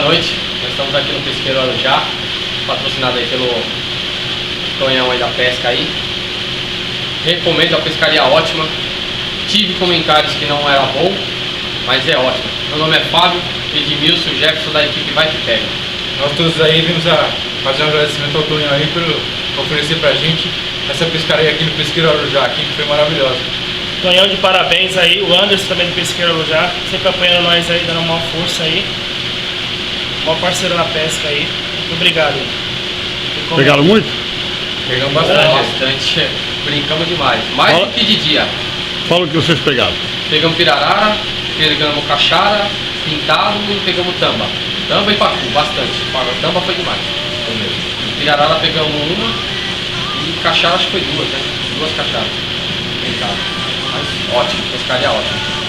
Boa noite, nós estamos aqui no Pesqueiro Arujá, patrocinado aí pelo Tonhão aí da pesca aí. Recomendo, a pescaria ótima. Tive comentários que não era bom, mas é ótimo. Meu nome é Fábio, Edmilson, Jefferson da equipe Vai Que Pega. Nós todos aí vimos a fazer um agradecimento ao Tonhão aí por oferecer pra gente essa pescaria aqui no Pesqueiro Arujá, aqui, que foi maravilhosa. Tonhão, de parabéns aí, o Anderson também do Pesqueiro Arujá, sempre apoiando nós aí, dando uma força aí. Mó parceiro na pesca aí. Muito obrigado. Pegaram muito? Pegamos bastante, brincamos demais. Mais do que de dia. Fala o que vocês pegaram. Pegamos pirarara, pegamos caixara, pintado e pegamos tamba. Tamba e pacu, bastante. Tamba foi demais. Foi mesmo. Pirarara pegamos uma e caixara acho que foi duas, né? Duas caixaras. Pintado. Mas ótimo, pescaria ótima.